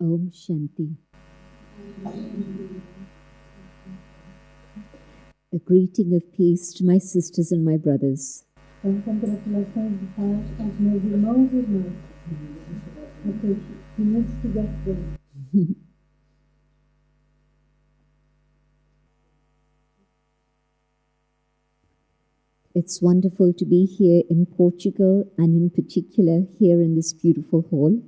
Om Shanti. A greeting of peace to my sisters and my brothers. Então, congratulações de paz aos meus irmãos e irmãs. Okay, he needs to get there. It's wonderful to be here in Portugal and in particular here in this beautiful hall.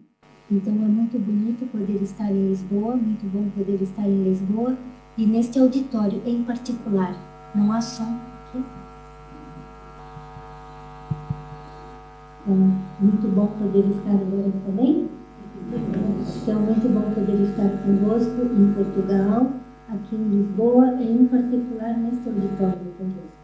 Então é muito bonito poder estar em Lisboa, muito bom poder estar em Lisboa e neste auditório em particular. Não há som aqui. Muito bom poder estar agora também. Então, muito bom poder estar convosco em Portugal, aqui em Lisboa e em particular neste auditório convosco.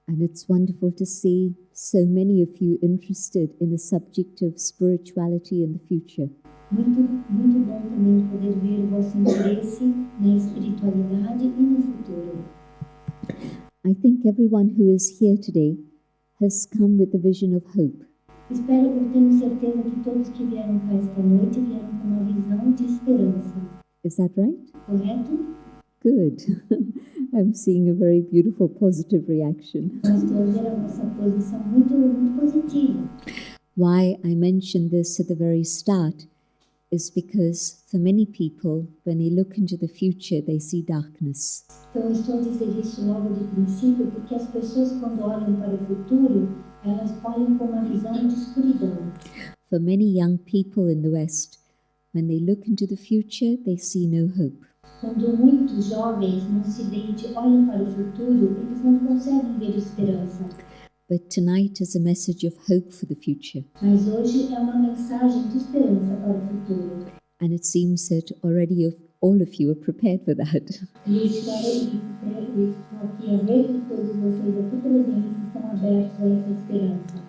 And it's wonderful to see so many of you interested in the subject of spirituality in the future. Muito bom também poder ver o vosso interesse na espiritualidade e no futuro. I think everyone who is here today has come with a vision of hope. Eu tenho certeza que todos que vieram para esta noite vieram com uma visão de esperança. Is that right? Correto? Good. I'm seeing a very beautiful positive reaction. Nós estou a ver a nossa posição muito positiva. Why I mentioned this at the very start is because for many people, when they look into the future, they see darkness. Então, estou a dizer isso logo de princípio, porque as pessoas, quando olham para o futuro, elas olham com uma visão de escuridão. For many young people in the West, when they look into the future, they see no hope. Quando muitos jovens no Ocidente olham para o futuro, eles não conseguem ver esperança. But tonight is a message of hope for the future. Mas hoje é uma mensagem de esperança para o futuro. And it seems that already all of you are prepared for that. E eu estou aqui a ver que todos vocês aqui presentes estão abertos a essa esperança.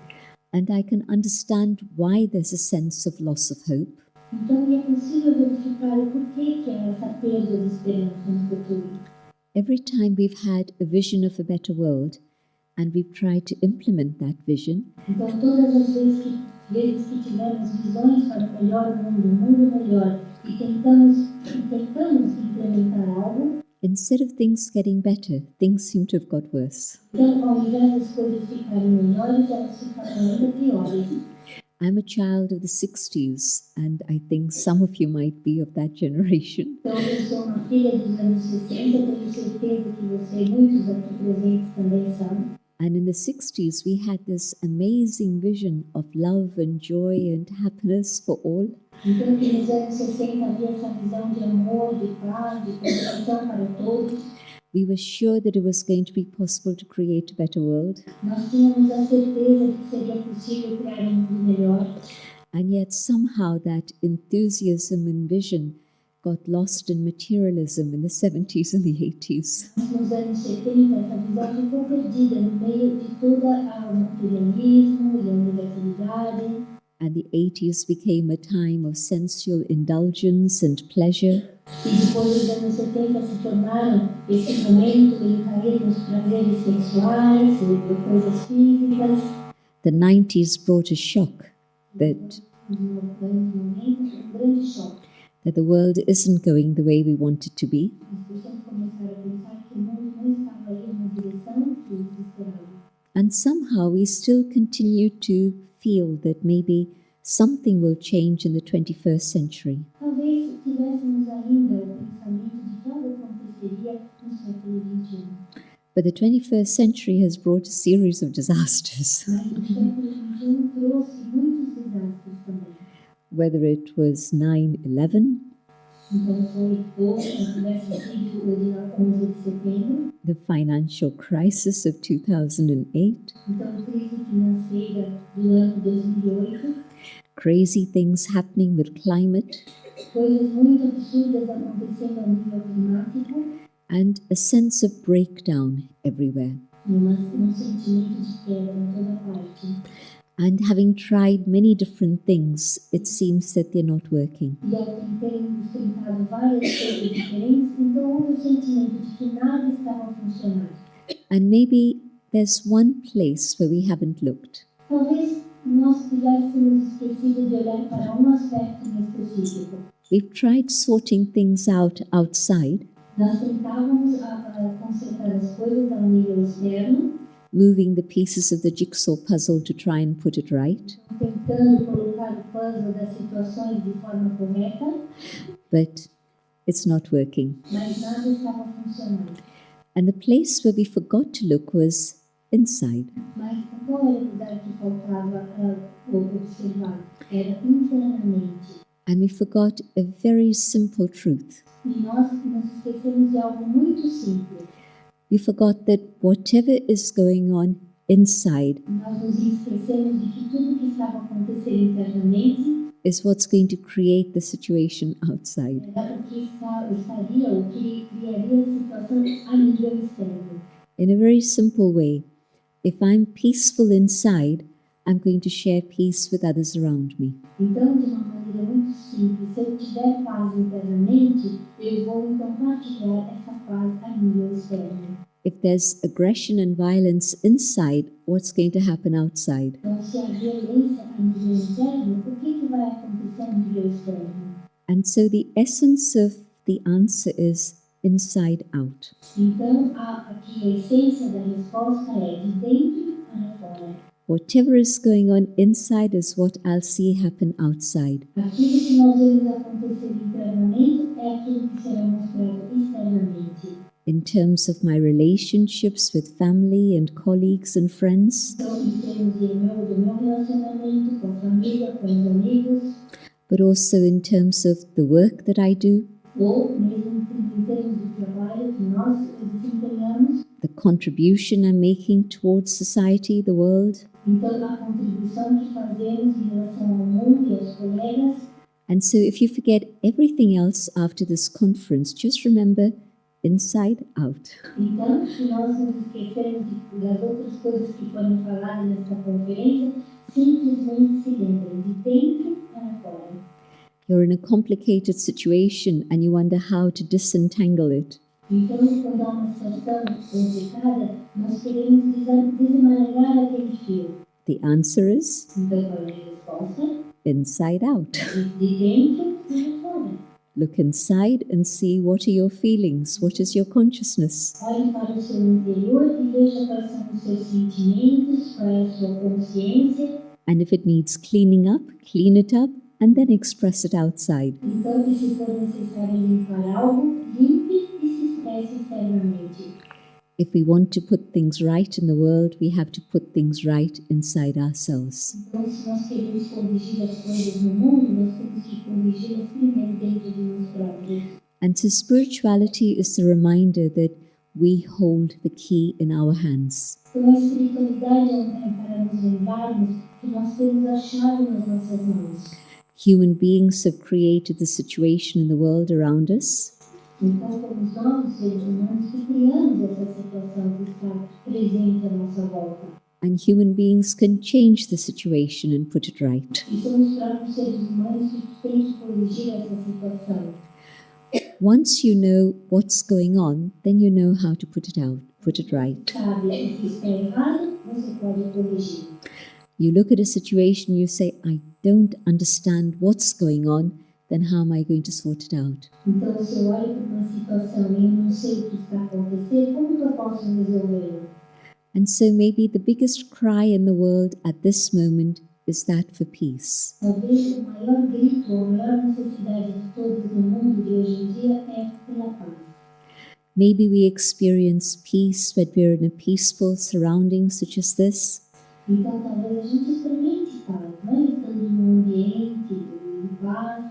And I can understand why there's a sense of loss of hope. Então é possível verificar o porquê que há essa perda de esperança no futuro. Every time we've had a vision of a better world and we've tried to implement that vision, então todas as vezes que tivemos visões para um melhor mundo, um mundo melhor, e tentamos implementar algo, instead of things getting better, things seem to have got worse. Então, ao invés das coisas ficarem melhores, elas ficaram ainda piores. I'm a child of the 60s, and I think some of you might be of that generation. Então, eu sou uma filha dos anos 60, tenho certeza que muitos aqui presentes também são. And in the 60s, we had this amazing vision of love and joy and happiness for all. Então, nos anos 60 havia essa visão de amor, de paz, de compreensão para todos. We were sure that it was going to be possible to create a better world. Nós tínhamos a certeza de que seria possível criar um mundo melhor. And yet somehow that enthusiasm and vision got lost in materialism in the 70s and the 80s. Nos anos 70, essa visão ficou perdida no meio de todo o materialismo e a negatividade. And the 80s became a time of sensual indulgence and pleasure. E depois os anos 70 se tornaram esse momento em cair nos prazeres sexuais e coisas físicas. The 90s brought a shock that the world isn't going the way we want it to be. And somehow we still continue to feel that maybe something will change in the 21st century. But the 21st century has brought a series of disasters. Whether it was 9/11, the financial crisis of 2008, crazy things happening with climate, and a sense of breakdown everywhere. And having tried many different things, it seems that they're not working. And maybe there's one place where we haven't looked. we've tried sorting things out outside, Nós tentávamos consertar as coisas ao nível externo, moving the pieces of the jigsaw puzzle to try and put it right, tentando colocar o puzzle das situações de forma correta, but it's not working. mas nada estava funcionando. And the place where we forgot to look was inside. Mas qual era o lugar que faltava observar? Era internamente. And we forgot a very simple truth. E nós nos esquecemos de algo muito simples. We forgot that whatever is going on inside Nós nos esquecemos de que tudo que estava acontecendo internamente is what's going to create the situation outside. era o que estaria, o que criaria a situação a nível externo. In a very simple way, if I'm peaceful inside, I'm going to share peace with others around me. Então, de uma maneira muito simples, se eu tiver paz internamente, eu vou então partilhar essa paz a nível externo. If there's aggression and violence inside, what's going to happen outside? Então, se há violência a nível interno, o que vai acontecer a nível externo? And so the essence of the answer is inside out. Então, aqui a essência da resposta é de dentro para fora. Whatever is going on inside is what I'll see happen outside. Aquilo que nós vemos acontecer internamente é aquilo que será mostrado externamente. In terms of my relationships with family and colleagues and friends, Então, em termos do meu relacionamento com a família, com os amigos, but also in terms of the work that I do, ou mesmo em termos do trabalho que nós desempenhamos, the contribution I'm making towards society, the world. então a contribuição que fazemos em relação ao mundo e aos colegas. And so if you forget everything else after this conference, just remember inside out. Então, se nós nos esquecermos das outras coisas que foram faladas nesta conferência, simplesmente se lembrem de dentro para fora. You're in a complicated situation and you wonder how to disentangle it. Então, quando há uma situação complicada, nós queremos desemaranhar aquele fio. The answer is Então, qual é a resposta? inside out. De dentro para fora. Look inside and see what are your feelings, what is your consciousness. Olhe para o seu interior e veja quais são os seus sentimentos, qual é a sua consciência. And if it needs cleaning up, clean it up and then express it outside. Então, se for necessário limpar algo, limpe e se expresse externamente. If we want to put things right in the world, we have to put things right inside ourselves. Então, se nós queremos corrigir as coisas no mundo, nós temos que corrigi-las primeiro dentro de nós próprios. And so spirituality is the reminder that we hold the key in our hands. Então, a espiritualidade é para nos lembrarmos que nós temos a chave nas nossas mãos. Human beings have created the situation in the world around us. Então, somos nós, os seres humanos, que criamos essa situação que está presente à nossa volta. And human beings can change the situation and put it right. E são os próprios seres humanos que têm que corrigir essa situação. Once you know what's going on, then you know how to put it out, put it right. Sabe, o que está errado, você pode corrigir. You look at a situation, you say, I don't understand what's going on, then how am I going to sort it out? Então, se eu olho para uma situação e eu não sei o que está acontecendo, como que eu posso resolvê-la? And so maybe the biggest cry in the world at this moment is that for peace. Talvez o maior grito, a maior necessidade de todos no mundo de hoje em dia é pela paz. Maybe we experience peace when we're in a peaceful surrounding such as this. Então, talvez a gente experimente paz, né? Estando num ambiente de paz.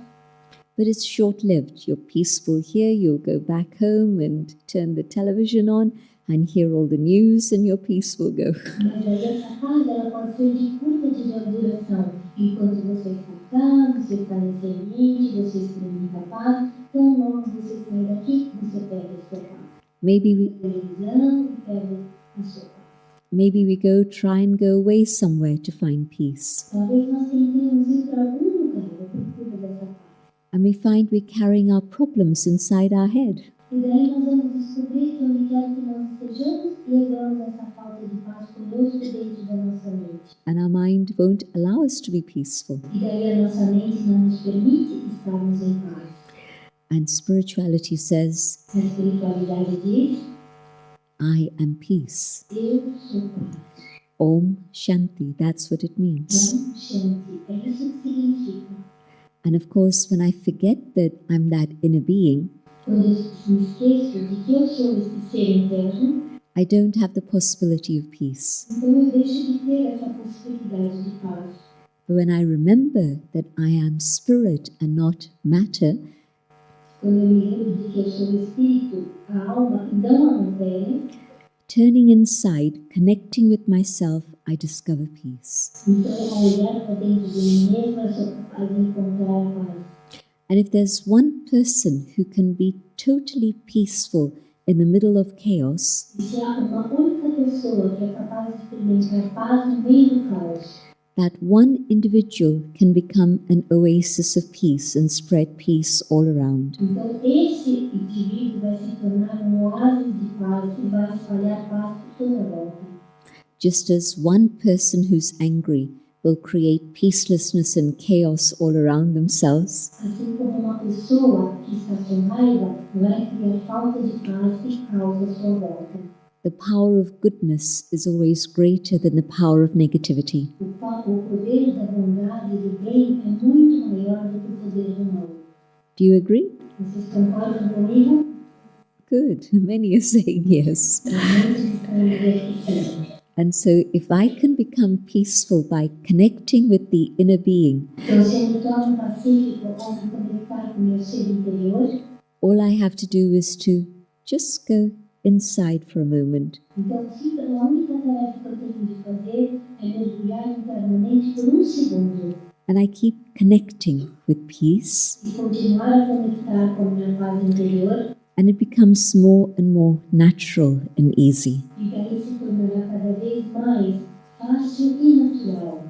But it's short-lived. You're peaceful here, you'll go back home and turn the television on and hear all the news and your peace will go. Mas aí essa paz, ela pode ser de curta duração. Enquanto você está cá, você está nesse ambiente, você experimenta a paz, então logo você sai daqui, você perde a sua paz. Maybe we Televisão e perde a sua paz. Maybe we try and go away somewhere to find peace. Talvez nós tentemos ir para algum lugar à procura dessa paz. And we find we're carrying our problems inside our head. E daí nós vamos descobrir que onde quer que nós estejamos, levamos essa falta de paz conosco dentro da nossa mente. And our mind won't allow us to be peaceful. E daí a nossa mente não nos permite estarmos em paz. And spirituality says, A espiritualidade diz, I am peace. eu sou paz. Om Shanti, that's what it means. Om Shanti, é isso que significa. And of course, when I forget that I'm that inner being, Quando eu me esqueço de que eu sou esse ser interno, I don't have the possibility of peace. então eu deixo de ter essa possibilidade de paz. But when I remember that I am spirit and not matter, Quando eu me lembro de que eu sou o espírito, a alma e não a matéria, turning inside, connecting with myself, I discover peace. então ao olhar para dentro de mim mesma, eu sou capaz de encontrar a paz. And if there's one person who can be totally peaceful in the middle of chaos, E se há uma única pessoa que é capaz de experimentar paz no meio do caos, that one individual can become an oasis of peace and spread peace all around. então esse indivíduo vai se tornar um oásis de paz e vai espalhar paz por toda a volta. Just as one person who's angry will create peacelessness and chaos all around themselves, Assim como uma pessoa que está com raiva vai criar falta de paz e caos à sua volta. the power of goodness is always greater than the power of negativity. O poder da bondade e do bem é muito maior do que o poder do mal. Do you agree? Vocês concordam comigo? Good. Many are saying yes. Muitos estão dizendo que sim. And so if I can become peaceful by connecting with the inner being, Então, se eu me torno pacífico ao me conectar com o meu ser interior, all I have to do is to just go inside for a moment então a única tarefa que eu tenho de fazer é mergulhar internamente por um segundo and I keep connecting with peace, e continuar a conectar com a minha paz interior, and it becomes more and more natural and easy. e daí se tornará cada vez mais fácil e natural.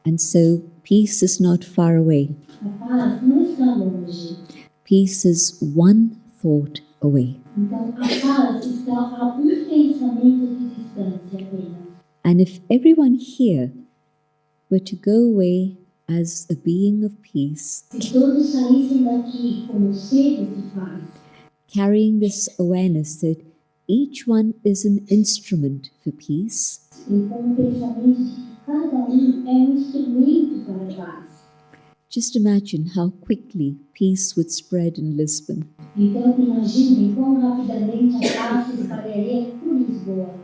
And so peace is not far away. A paz não está longe. Peace is one thought away. Então, a paz está a um pensamento de distância apenas. And if everyone here were to go away as a being of peace, Se todos saíssem daqui como seres de paz, carrying this awareness that each one is an instrument for peace, e com o pensamento de que cada é um instrumento para a paz. just imagine how quickly peace would spread in Lisbon. Então, imaginem quão rapidamente a paz se espalharia por Lisboa.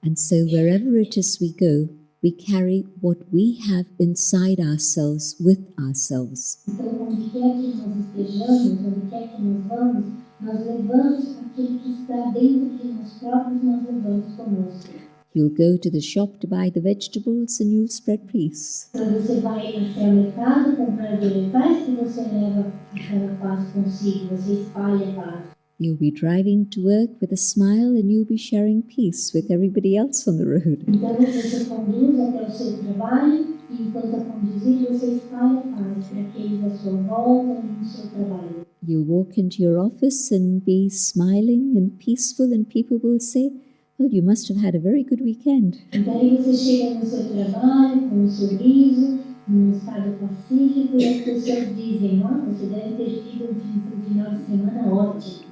And so wherever it is we go, we carry what we have inside ourselves with ourselves. Então, onde quer que nós estejamos, onde quer que nós vamos, nós levamos aquilo que está dentro de nós próprios, nós levamos conosco. You'll go to the shop to buy the vegetables and you'll spread peace. Então, você vai até o mercado comprar vegetais que você leva aquela paz consigo, você espalha a paz. You'll be driving to work with a smile and you'll be sharing peace with everybody else on the road. Então, você conduz até o seu trabalho e, enquanto a conduzir, você espalha a paz para aqueles à sua volta e no seu trabalho. You'll walk into your office and be smiling and peaceful, and people will say, well, you must have had a very good weekend. Então, aí você chega no seu trabalho com um sorriso, num estado pacífico, e as pessoas dizem, você deve ter tido um final de semana ótimo.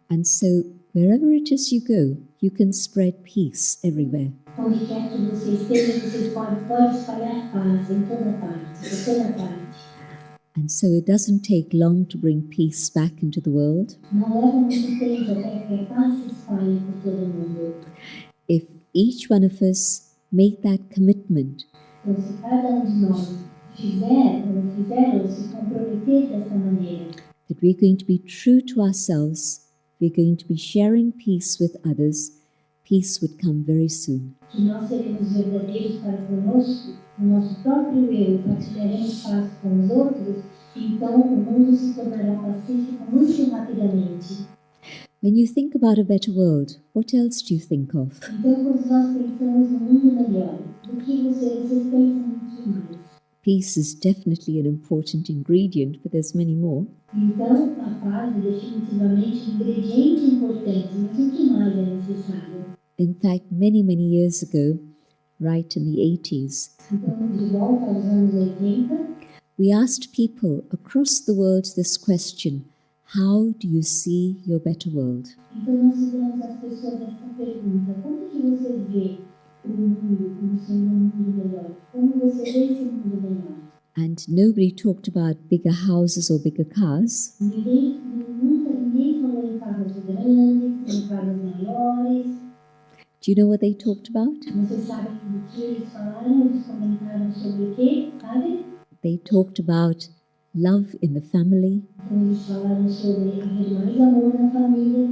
And so wherever it is you go, you can spread peace everywhere. Onde quer que você esteja, você pode espalhar paz em toda parte, por toda parte. And so it doesn't take long to bring peace back into the world. Não leva muito tempo até que a paz se espalhe por todo mundo. If each one of us make that commitment, Então, se cada de nós fizer ou se comprometer dessa maneira, that we're going to be true to ourselves, we're going to be sharing peace with others, peace would come very soon. que nós seremos verdadeiros para conosco, o nosso próprio eu, e partilharemos paz com os outros, então o mundo se tornará pacífico muito rapidamente. When you think about a better world, what else do you think of? Então, quando nós pensamos no mundo melhor, do que vocês pensam no que mais? Peace is definitely an important ingredient, but there's many more. Então, a paz é definitivamente um ingrediente importante, mas o que mais é necessário? In fact, many years ago, right in the 80s, Então, de volta aos anos 80, we asked people across the world this question: how do you see your better world? Então nós fizemos às pessoas essa pergunta: como que você vê o mundo como sendo um mundo melhor? Como você vê esse mundo melhor? And nobody talked about bigger houses or bigger cars. Ninguém falou em carros grandes, em carros maiores. Do you know what they talked about? Vocês sabem do que eles falaram? Eles comentaram sobre o quê? Sabe? They talked about love in the family, Então eles falaram sobre haver mais amor na família,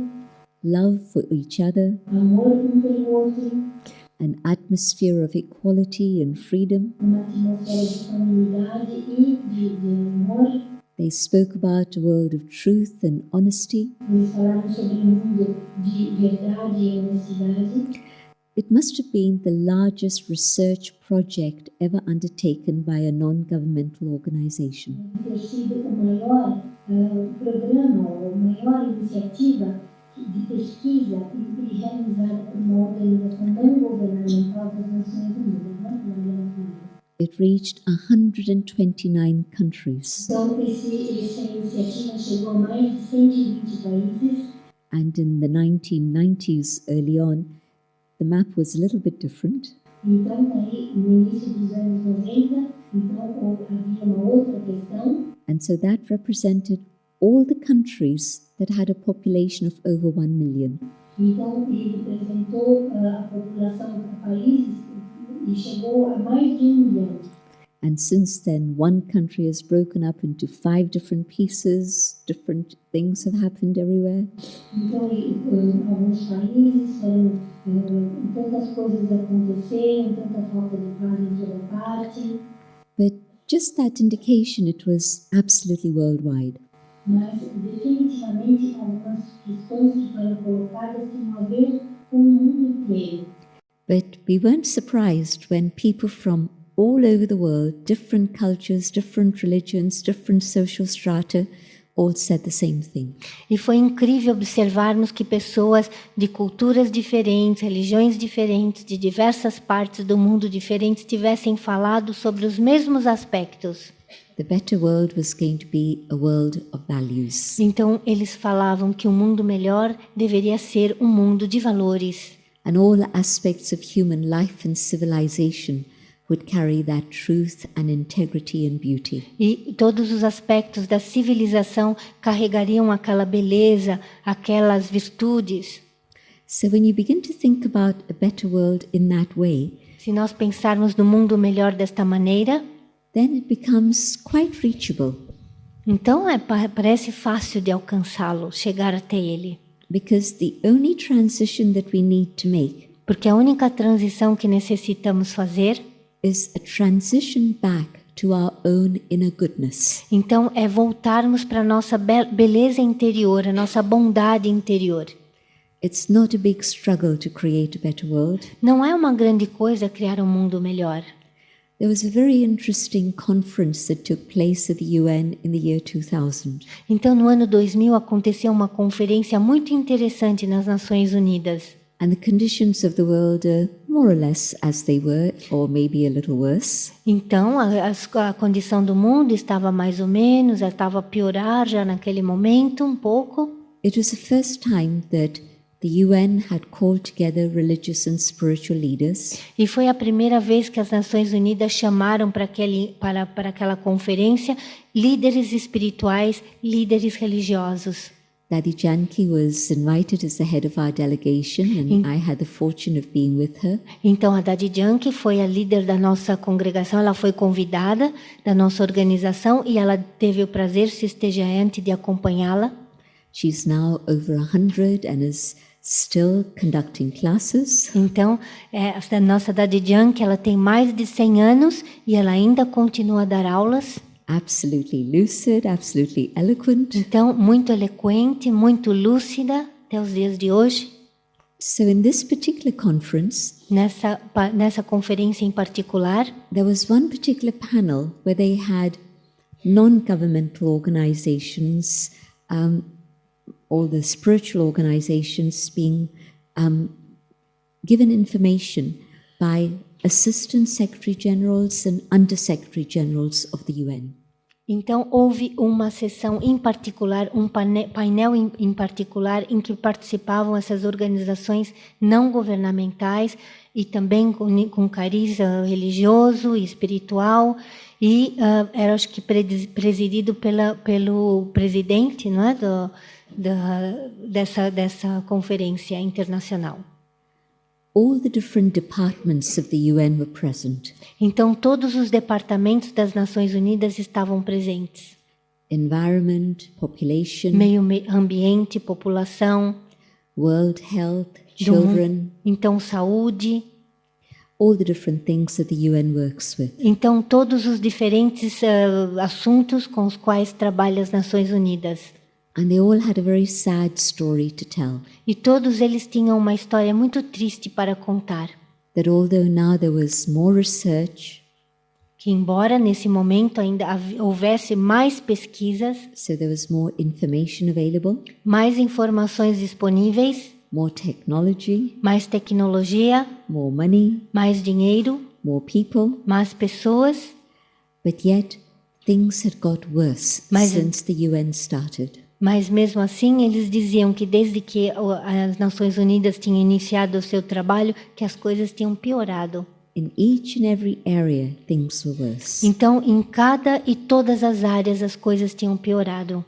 love for each other, amor um pelo outro, an atmosphere of equality and freedom. uma atmosfera de familiaridade e de amor. They spoke about a world of truth and honesty. Eles falaram sobre um mundo de verdade e honestidade. It must have been the largest research project ever undertaken by a non-governmental organization. Ter sido o maior programa, ou maior iniciativa de pesquisa e realizada por uma organização não governamental das Nações Unidas, It reached 129 countries. Então, essa iniciativa chegou a mais de 120 países. And in the 1990s, early on, the map was a little bit different. Então, aí, no início dos anos 90, então, havia uma outra questão. And so that represented all the countries that had a population of over 1 million. Então, ele representou a população de países e chegou a mais de 1 milhão. And since then, one country has broken up into 5 different pieces. Different things have happened everywhere. Então, alguns países foram, tantas coisas aconteceram, tanta falta de paz em toda parte. But just that indication, it was absolutely worldwide. Mas, definitivamente, algumas questões que foram colocadas tinham a ver com o mundo inteiro. But we weren't surprised when people from all over the world, different cultures, different religions, different social strata, all said the same thing. E foi incrível observarmos que pessoas de culturas diferentes, religiões diferentes, de diversas partes do mundo diferentes, tivessem falado sobre os mesmos aspectos. The better world was going to be a world of values. Então, eles falavam que o mundo melhor deveria ser um mundo de valores. And all aspects of human life and civilization would carry that truth and integrity and beauty. E todos os aspectos da civilização carregariam aquela beleza, aquelas virtudes. So when you begin to think about a better world in that way, se nós pensarmos no mundo melhor desta maneira, then it becomes quite reachable. Então parece fácil de alcançá-lo, chegar até ele. Because the only transition that we need to make, porque a única transição que necessitamos fazer, is a transition back to our own inner goodness. Então é voltarmos para a nossa beleza interior, a nossa bondade interior. It's not a big struggle to create a better world. Não é uma grande coisa criar um mundo melhor. There was a very interesting conference that took place at the UN in the year 2000. Então no ano 2000 aconteceu uma conferência muito interessante nas Nações Unidas. And the conditions of the world are more or less as they were, or maybe a little worse. Então a condição do mundo estava mais ou menos, estava a piorar já naquele momento um pouco. It was the first time that the UN had called together religious and spiritual leaders. E foi a primeira vez que as Nações Unidas chamaram para aquela conferência líderes espirituais, líderes religiosos. Daddy Jayanti was invited as the head of our delegation, and I had the fortune of being with her. Então a Daddy Jayanti foi a líder da nossa congregação, ela foi convidada da nossa organização e ela teve o prazer, Sister Jayanti, de acompanhá-la. She's now over 100 and is still conducting classes. Então, a nossa Daddy Jayanti, ela tem mais de 100 anos e ela ainda continua a dar aulas. Absolutely lucid, absolutely eloquent. Então, muito eloquente, muito lúcida até os dias de hoje. So in this particular conference, nessa conferência em particular, there was one particular panel where they had non-governmental organizations, all the spiritual organizations being given information by Assistant Secretary Generals and Under Secretary Generals of the UN. Então houve uma sessão em particular, um painel em particular, em que participavam essas organizações não governamentais e também com cariz religioso e espiritual, e era, acho que, presidido pelo presidente, não é, dessa conferência internacional. All the different departments of the UN were present. Então todos os departamentos das Nações Unidas estavam presentes. Environment, population, Meio ambiente, população, world health, children, então saúde, all the different things that the UN works with. então todos os diferentes assuntos com os quais trabalha as Nações Unidas. And they all had a very sad story to tell. E todos eles tinham uma história muito triste para contar. That although now there was more research, que embora nesse momento ainda houvesse mais pesquisas, so there was more information available, mais informações disponíveis, more technology, mais tecnologia, more money, mais dinheiro, more people, mais pessoas, but yet things had got worse since the UN started. Mas mesmo assim eles diziam que desde que as Nações Unidas tinham iniciado o seu trabalho, que as coisas tinham piorado. In each and every area, things were worse. Então, em cada e todas as áreas as coisas tinham piorado.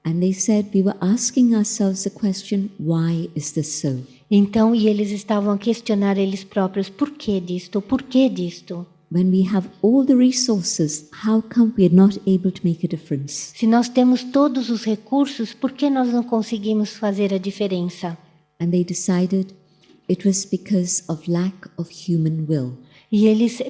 And they said, we were asking ourselves the question, why is this so? Então, e eles estavam a questionar eles próprios, por que disto? Por que disto? When we have all the resources, how come we are not able to make a difference? Se nós temos todos os recursos, por que nós não conseguimos fazer a diferença? And they decided it was because of lack of human will. E eles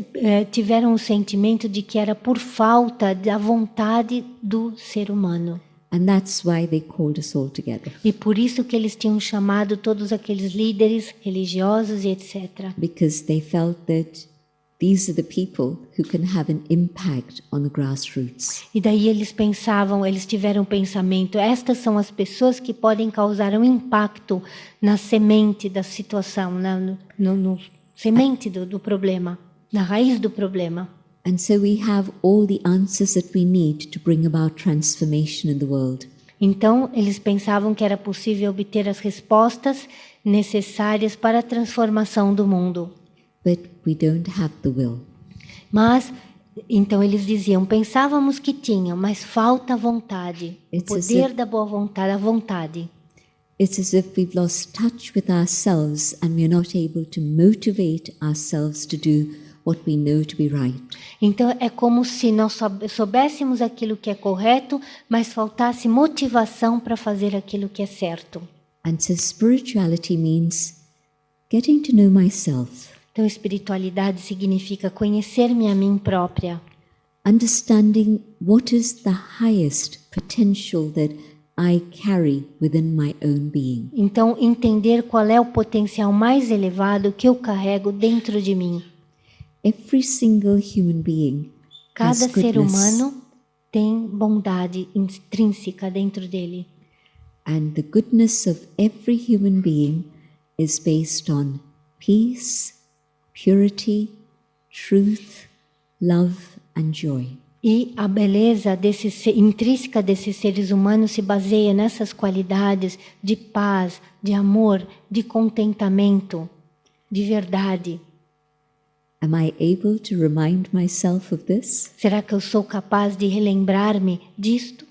tiveram o sentimento de que era por falta da vontade do ser humano. And that's why they called us all together. E por isso que eles tinham chamado todos aqueles líderes religiosos e etc. Because they felt that these are the people who can have an impact on the grassroots. E daí eles tiveram o pensamento, estas são as pessoas que podem causar um impacto na semente da situação, no semente do problema, na raiz do problema. And so we have all the answers that we need to bring about transformation in the world. Então, eles pensavam que era possível obter as respostas necessárias para a transformação do mundo. But we don't have the will. Mas, então eles diziam, pensávamos que tinham, mas falta a vontade, o poder da boa vontade, a vontade. It's as if we've lost touch with ourselves and we're not able to motivate ourselves to do what we know to be right. Então é como se nós soubéssemos aquilo que é correto, mas faltasse motivação para fazer aquilo que é certo. And so spirituality means getting to know myself. Então, espiritualidade significa conhecer-me a mim própria. Understanding what is the highest potential that I carry within my own being. Então, entender qual é o potencial mais elevado que eu carrego dentro de mim. Every single human being Cada has ser goodness, humano tem bondade intrínseca dentro dele. and the goodness of every human being is based on peace, purity, truth, love and joy. E a beleza intrínseca desses seres humanos se baseia nessas qualidades de paz, de amor, de contentamento, de verdade. Am I able to remind myself of this? Será que eu sou capaz de relembrar-me disto?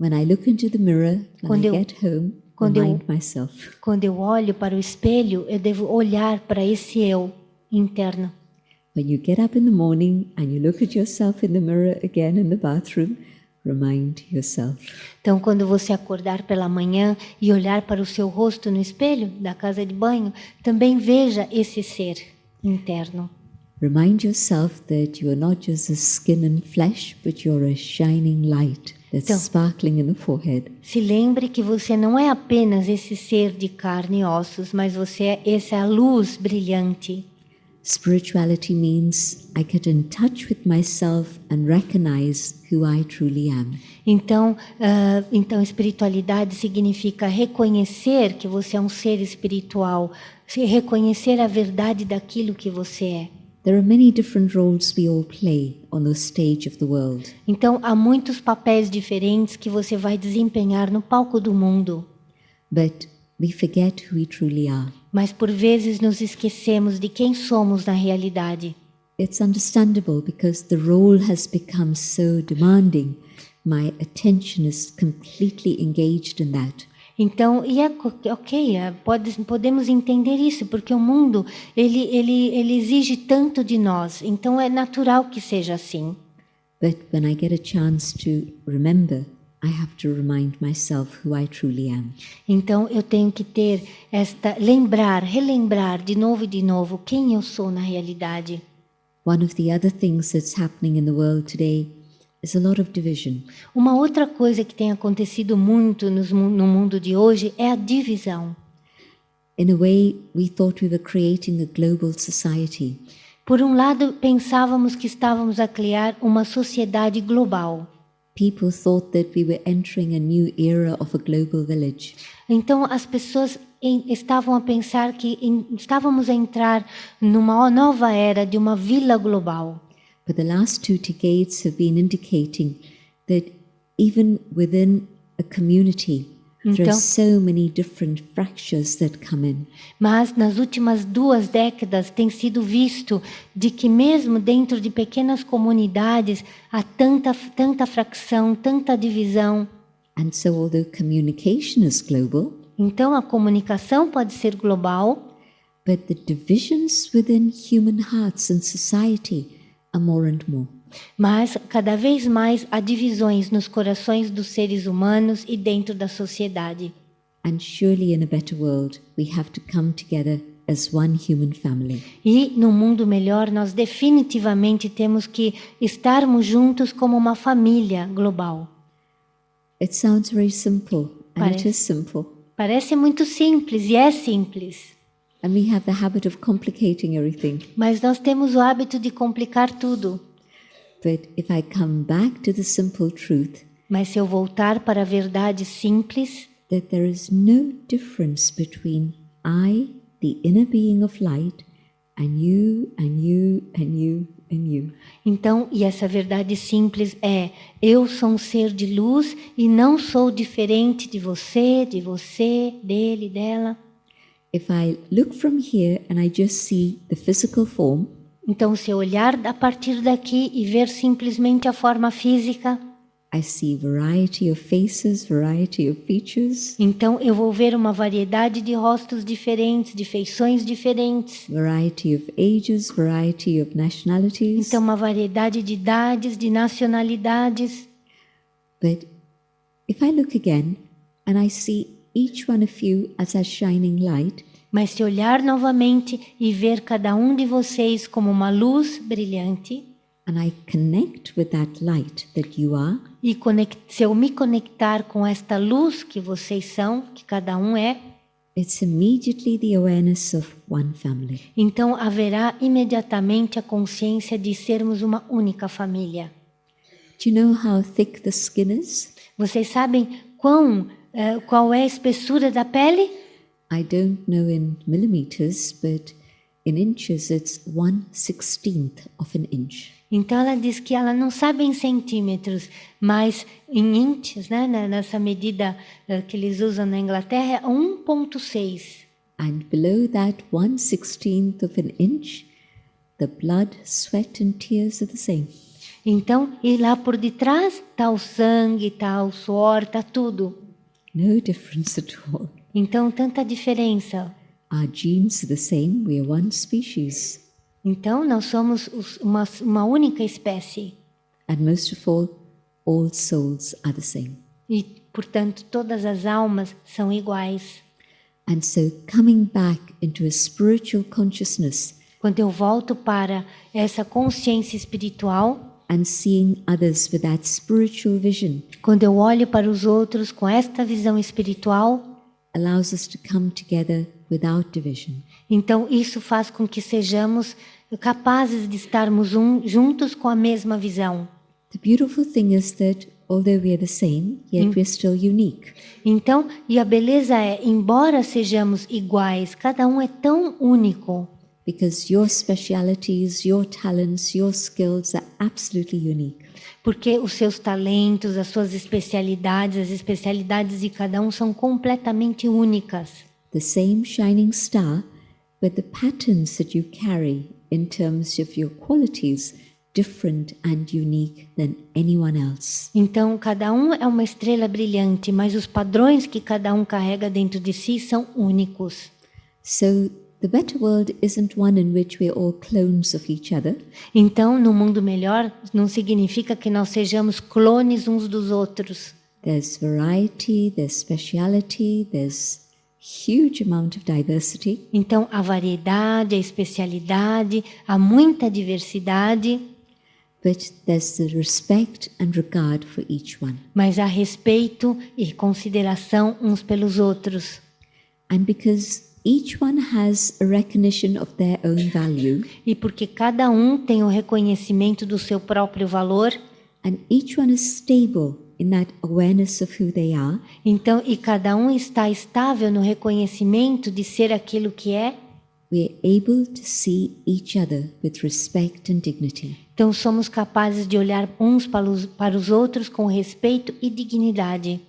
When I look into the mirror, when I get home, remind myself. Quando eu olho para o espelho, eu devo olhar para esse eu interno. When you get up in the morning and you look at yourself in the mirror again in the bathroom, remind yourself. Então, quando você acordar pela manhã e olhar para o seu rosto no espelho da casa de banho, também veja esse ser interno. Remind yourself that you are not just a skin and flesh, but you're a shining light that's sparkling in the forehead. Se lembre que você não é apenas esse ser de carne e ossos, mas essa é a luz brilhante. Spirituality means I get in touch with myself and recognize who I truly am. Então, espiritualidade significa reconhecer que você é um ser espiritual, reconhecer a verdade daquilo que você é. There are many different roles we all play on the stage of the world. Então, há muitos papéis diferentes que você vai desempenhar no palco do mundo. But we forget who we truly are. Mas por vezes nos esquecemos de quem somos na realidade. It's understandable because the role has become so demanding. My attention is completely engaged in that. Então, e podemos entender isso, porque o mundo ele exige tanto de nós. Então, é natural que seja assim. But when I get a chance to remember, I have to remind myself who I truly am. Então, eu tenho que ter relembrar de novo quem eu sou na realidade. One of the other things that's happening in the world today is a lot of division. Uma outra coisa que tem acontecido muito no mundo de hoje é a divisão. In a way, we thought we were creating a global society. Por um lado, pensávamos que estávamos a criar uma sociedade global. People thought that we were entering a new era of a global village. Então, as pessoas estavam a pensar que estávamos a entrar numa nova era de uma vila global. But the last 2 decades have been indicating that even within a community, there are so many different fractures that come in. Mas nas últimas 2 décadas tem sido visto de que mesmo dentro de pequenas comunidades há tanta fracção, tanta divisão. And so although communication is global, então a comunicação pode ser global, but the divisions within human hearts and society are more and more. Mas cada vez mais há divisões nos corações dos seres humanos e dentro da sociedade. And surely in a better world we have to come together as one human family. E no mundo melhor nós definitivamente temos que estarmos juntos como uma família global. It sounds very simple, and it is simple. Parece muito simples e é simples. And we have the habit of complicating everything. Mas nós temos o hábito de complicar tudo. But if I come back to the simple truth, mas se eu voltar para a verdade simples, that there is no difference between I, the inner being of light, and you, and you, and you, and you. Então, e essa verdade simples é: eu sou um ser de luz e não sou diferente de você, dele, dela. If I look from here and I just see the physical form, então, se eu olhar a partir daqui e ver simplesmente a forma física, I see variety of faces, variety of features. Então, eu vou ver uma variedade de rostos diferentes, de feições diferentes. Variety of ages, variety of nationalities. Então, uma variedade de idades, de nacionalidades. But if I look again and I see each one of you as a shining light, mas se olhar novamente e ver cada um de vocês como uma luz brilhante, and I connect with that light that you are, e se eu me conectar com esta luz que vocês são, que cada um é, it's immediately the awareness of one family. Então haverá imediatamente a consciência de sermos uma única família. Do you know how thick the skin is? Vocês sabem qual é a espessura da pele? I don't know in millimeters, but in inches it's 1/16 of an inch. Então ela diz que ela não sabe em centímetros, mas em inches, né, nessa medida que eles usam na Inglaterra, é 1,6. And below that 1/16 of an inch, the blood, sweat and tears are the same. Então, e lá por detrás está o sangue, está o suor, está tudo. No difference at all. Então, tanta diferença. Our genes are the same, we are one species. Então, nós somos uma única espécie. And most of all souls are the same. E, portanto, todas as almas são iguais. And so coming back into a spiritual consciousness, quando eu volto para essa consciência espiritual, and seeing others with that spiritual vision, quando eu olho para os outros com esta visão espiritual, allows us to come together without division. Então isso faz com que sejamos capazes de estarmos juntos com a mesma visão. The beautiful thing is that although we are the same, yet we are still unique. Então, e a beleza é, embora sejamos iguais, cada um é tão único. Because your specialities, your talents, your skills are absolutely unique. Porque os seus talentos, as suas especialidades, as especialidades de cada um são completamente únicas. The same shining star, but the patterns that you carry in terms of your qualities different and unique than anyone else. Então, cada um é uma estrela brilhante, mas os padrões que cada um carrega dentro de si são únicos. So the better world isn't one in which we're all clones of each other. Então, no mundo melhor não significa que nós sejamos clones uns dos outros. There's variety, there's speciality, there's huge amount of diversity. Então, a variedade, a especialidade, há muita diversidade. But there's the respect and regard for each one. Mas há respeito e consideração uns pelos outros. And because each one has a recognition of their own value, E porque cada um tem o reconhecimento do seu próprio valor, and each one is stable in that awareness of who they are, então, e cada um está estável no reconhecimento de ser aquilo que é, we're able to see each other with respect and dignity. então somos capazes de olhar uns para os outros com respeito e dignidade.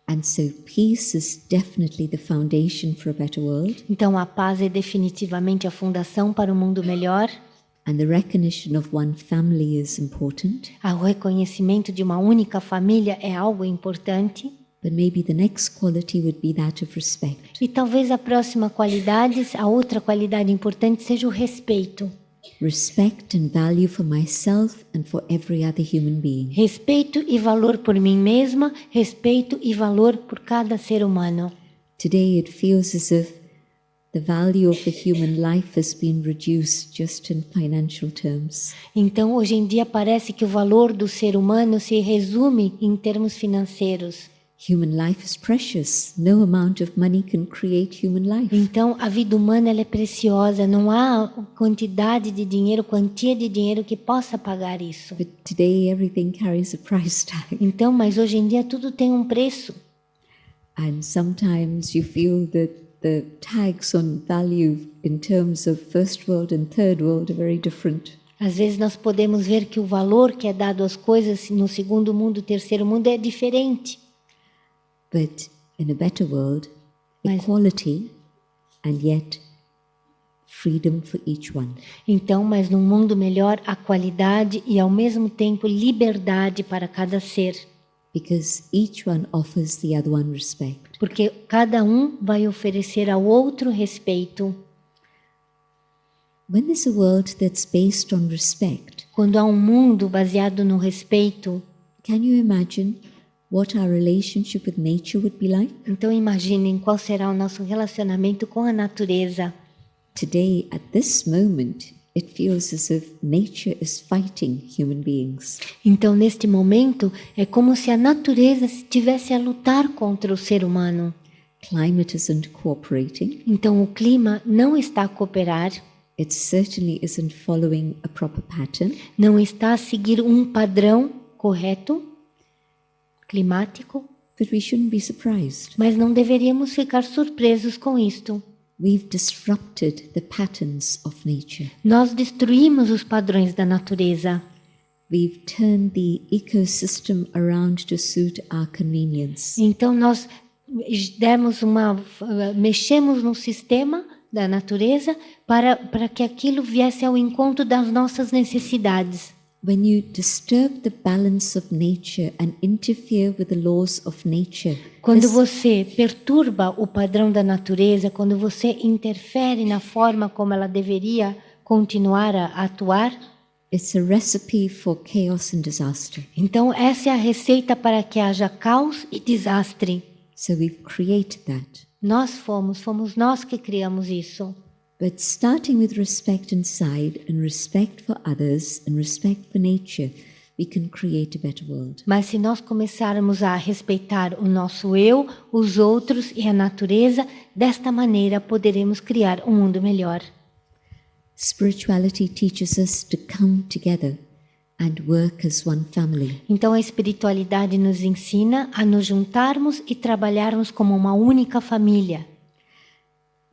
And so peace is definitely the foundation for a better world, Então a paz é definitivamente a fundação para um mundo melhor. and the recognition of one family is important, O reconhecimento de uma única família é algo importante. but maybe the next quality would be that of respect. E talvez a próxima qualidade, a outra qualidade importante seja o respeito. Respect and value for myself and for every other human being. Respeito e valor por mim mesma, respeito e valor por cada ser humano. Today it feels as if the value of the human life has been reduced just in financial terms. Então, hoje em dia parece que o valor do ser humano se resume em termos financeiros. Human life is precious. No amount of money can create human life. Então, a vida humana ela é preciosa, não há quantidade de dinheiro, quantia de dinheiro que possa pagar isso. But today everything carries a price tag. Então, mas hoje em dia tudo tem um preço. And sometimes you feel that the tags on value in terms of first world and third world are very different. Às vezes nós podemos ver que o valor que é dado às coisas no segundo mundo, terceiro mundo é diferente. But in a better world, Mas- equality and yet freedom for each one. Então, mas num mundo melhor, a qualidade e ao mesmo tempo liberdade para cada ser. Because each one offers the other one respect. Porque cada um vai oferecer ao outro respeito. When there's a world that's based on respect, Quando há um mundo baseado no respeito, can you imagine what our relationship with nature would be like? então imaginem qual será o nosso relacionamento com a natureza. Today, at this moment, it feels as if nature is fighting human beings. Então, neste momento, é como se a natureza estivesse a lutar contra o ser humano. Climate isn't cooperating. Então, o clima não está a cooperar, It certainly isn't following a proper pattern. não está a seguir um padrão correto, climático, But we shouldn't be surprised. mas não deveríamos ficar surpresos com isto. We've disrupted the patterns of nature. Nós destruímos os padrões da natureza. We've turned the ecosystem around to suit our convenience. Então, nós mexemos no sistema da natureza para que aquilo viesse ao encontro das nossas necessidades. When you disturb the balance of nature and interfere with the laws of nature, Quando você perturba o padrão da natureza, quando você interfere na forma como ela deveria continuar a atuar, it's a recipe for chaos and disaster. então essa é a receita para que haja caos e desastre. So we've created that. Nós fomos nós que criamos isso. But starting with respect inside and respect for others and respect for nature, we can create a better world. Mas se nós começarmos a respeitar o nosso eu, os outros e a natureza, desta maneira poderemos criar um mundo melhor. Spirituality teaches us to come together and work as one family. Então a espiritualidade nos ensina a nos juntarmos e trabalharmos como uma única família.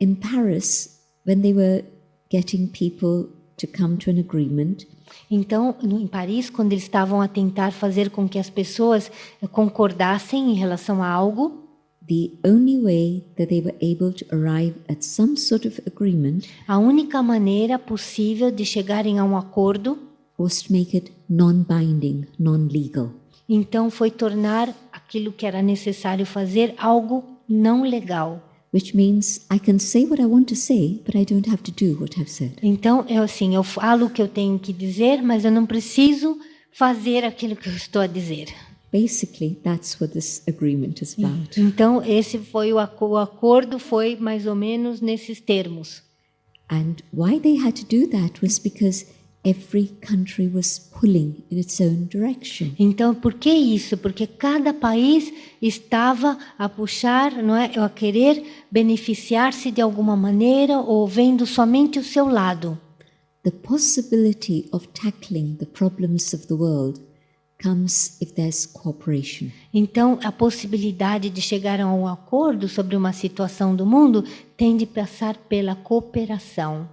In Paris, when they were getting people to come to an agreement, Então, em Paris, quando eles estavam a tentar fazer com que as pessoas concordassem em relação a algo, the only way that they were able to arrive at some sort of agreement a única maneira possível de chegarem a um acordo, was to make it non-binding, non-legal. então foi tornar aquilo que era necessário fazer algo não legal. Which means I can say what I want to say, but I don't have to do what I've said. Então, eu falo o que eu tenho que dizer, mas eu não preciso fazer aquilo que eu estou a dizer. Basically, that's what this agreement is about. Então, esse foi o acordo, foi mais ou menos nesses termos. And why they had to do that was because every country was pulling in its own direction. Então, por que isso? Porque cada país estava a puxar, não é, a querer beneficiar-se de alguma maneira ou vendo somente o seu lado. The possibility of tackling the problems of the world comes if there's cooperation. Então, a possibilidade de chegar a um acordo sobre uma situação do mundo tem de passar pela cooperação.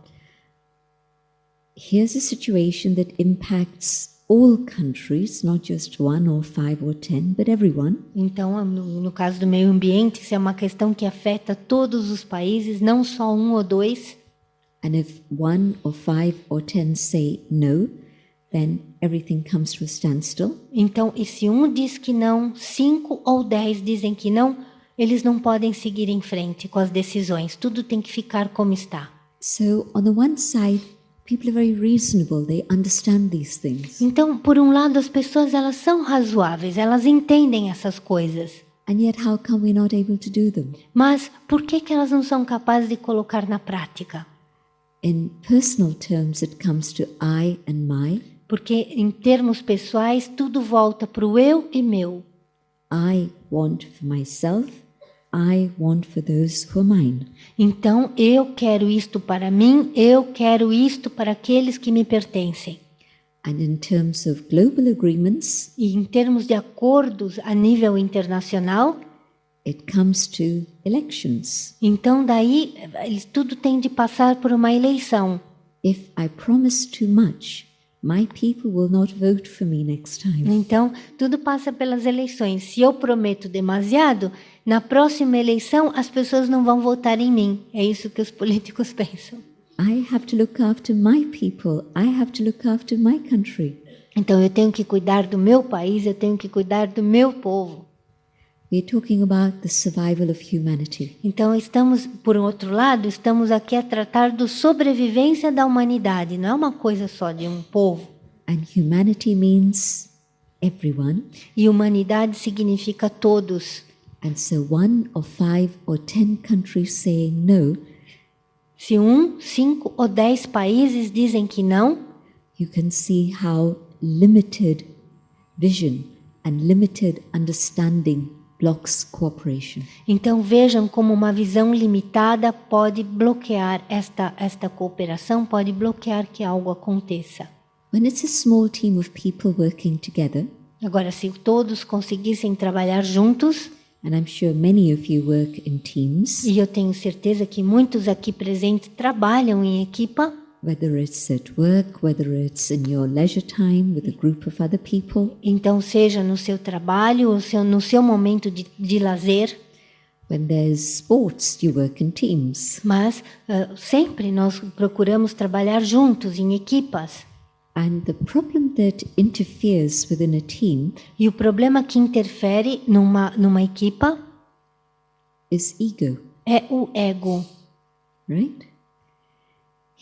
Here's a situation that impacts all countries, not just 1 or 5 or 10, but everyone. Então, no caso do meio ambiente, isso é uma questão que afeta todos os países, não só 1 ou 2. And if 1 or 5 or 10 say no, then everything comes to a standstill. Então, e se um diz que não, 5 ou 10 dizem que não, eles não podem seguir em frente com as decisões. Tudo tem que ficar como está. So, on the one side, people are very reasonable. They understand these things. Então, por um lado, as pessoas elas são razoáveis, elas entendem essas coisas. And yet, how come we're not able to do them? Mas por que elas não são capazes de colocar na prática? In personal terms, it comes to I and my. Porque em termos pessoais, tudo volta para o eu e meu. I want for myself. I want for those who are mine. Então, eu quero isto para mim, eu quero isto para aqueles que me pertencem. And in terms of global agreements, E em termos de acordos a nível internacional, it comes to elections. então daí tudo tem de passar por uma eleição. If I promise too much, my people will not vote for me next time. Então, tudo passa pelas eleições. Se eu prometo demasiado, na próxima eleição as pessoas não vão votar em mim. É isso que os políticos pensam. I have to look after my people. I have to look after my country. Então, eu tenho que cuidar do meu país, eu tenho que cuidar do meu povo. We're talking about the survival of humanity. Então, por outro lado, estamos aqui a tratar da sobrevivência da humanidade. Não é uma coisa só de um povo. And humanity means everyone. E humanidade significa todos. And so 1 or 5 or 10 countries saying no, Se 5 ou 10 países dizem que não, you can see how limited vision and limited understanding blocks cooperation. então vejam como uma visão limitada pode bloquear esta cooperação, pode bloquear que algo aconteça. When it's a small team of people working together, Agora, se todos conseguissem trabalhar juntos, and I'm sure many of you work in teams, e eu tenho certeza que muitos aqui presentes trabalham em equipa, whether it's at work, whether it's in your leisure time with a group of other people, então seja no seu trabalho ou no seu momento de lazer, when there's sports, you work in teams. mas sempre nós procuramos trabalhar juntos, em equipas. And the problem that interferes within a team E o problema que interfere numa equipa is ego, é o ego. right?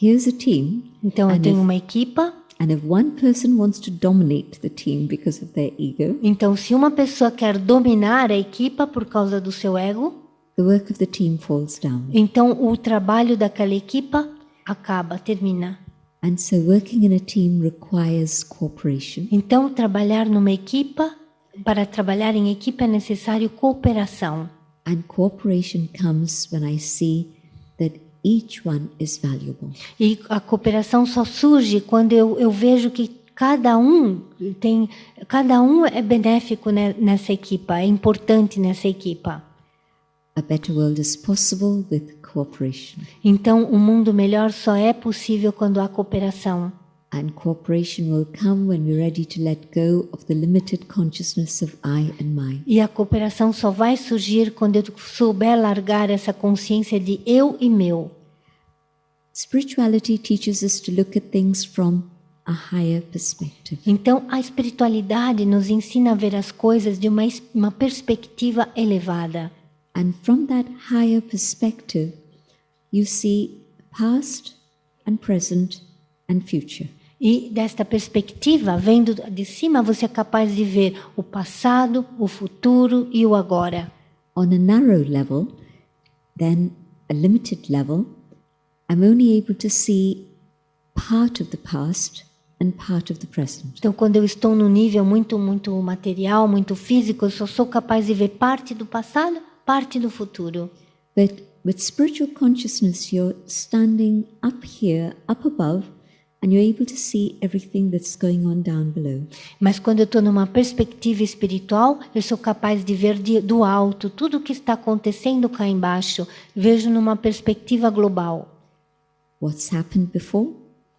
Here's a team, Então eu and tenho uma equipa, and if one person wants to dominate the team because of their ego, então se uma pessoa quer dominar a equipa por causa do seu ego, the work of the team falls down. então o trabalho daquela equipa termina. And so working in a team requires cooperation. Então trabalhar numa equipa, para trabalhar em equipa é necessário cooperação. And cooperation comes when I see that each one is valuable. E a cooperação só surge quando eu vejo que cada um é benéfico nessa equipa, é importante nessa equipa. A better world is possible with cooperation. Então, um mundo melhor só é possível quando há cooperação. And cooperation will come when we're ready to let go of the limited consciousness of I and mine. E a cooperação só vai surgir quando eu souber largar essa consciência de eu e meu. Spirituality teaches us to look at things from a higher perspective. Então, a espiritualidade nos ensina a ver as coisas de uma perspectiva elevada. And from that higher perspective, you see past and present and future. E desta perspectiva, vendo de cima, você é capaz de ver o passado, o futuro e o agora. On a narrow level, then a limited level, I'm only able to see part of the past and part of the present. Então, quando eu estou num nível muito material, muito físico, eu só sou capaz de ver parte do passado, parte do futuro. But with spiritual consciousness, you're standing up here, up above, and you're able to see everything that's going on down below. Mas quando eu estou numa perspectiva espiritual, eu sou capaz de ver do alto tudo o que está acontecendo cá embaixo. Vejo numa perspectiva global. What's happened before?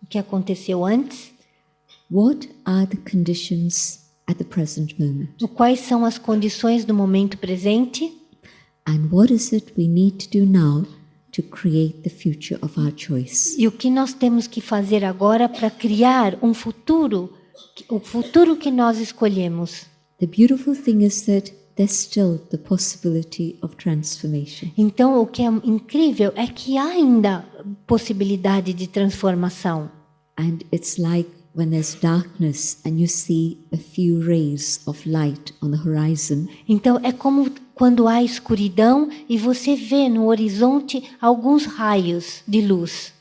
O que aconteceu antes? What are the conditions at the present moment? Quais são as condições do momento presente? And what is it we need to do now to create the future of our choice? E o que nós temos que fazer agora para criar um futuro, o futuro que nós escolhemos? The beautiful thing is that there's still the possibility of transformation. Então, o que é incrível é que há ainda possibilidade de transformação. And it's like when there's darkness and you see a few rays of light on the horizon. Então, é como quando há escuridão e você vê no horizonte alguns raios de luz.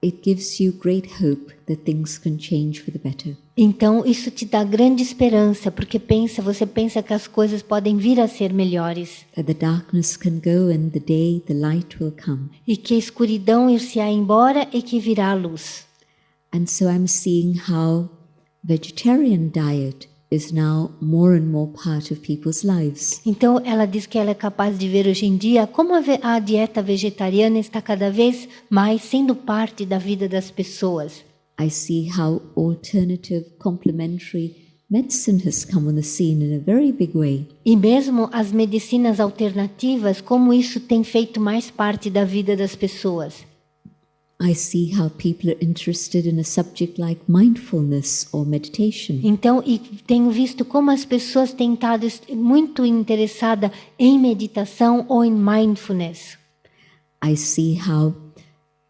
It gives you great hope that things can change for the better. Então, isso te dá grande esperança, porque você pensa que as coisas podem vir a ser melhores. That the darkness can go and the day, the light will come. E que a escuridão ir-se-á embora e que virá a luz. And so I'm seeing how vegetarian diet is now more and more part of people's lives. Então, ela diz que ela é capaz de ver hoje em dia como a dieta vegetariana está cada vez mais sendo parte da vida das pessoas. I see how alternative complementary medicine has come on the scene in a very big way. E mesmo as medicinas alternativas, como isso tem feito mais parte da vida das pessoas. I see how people are interested in a subject like mindfulness or meditation. Então, e tenho visto como as pessoas têm estado muito interessadas em meditação ou em mindfulness. I see how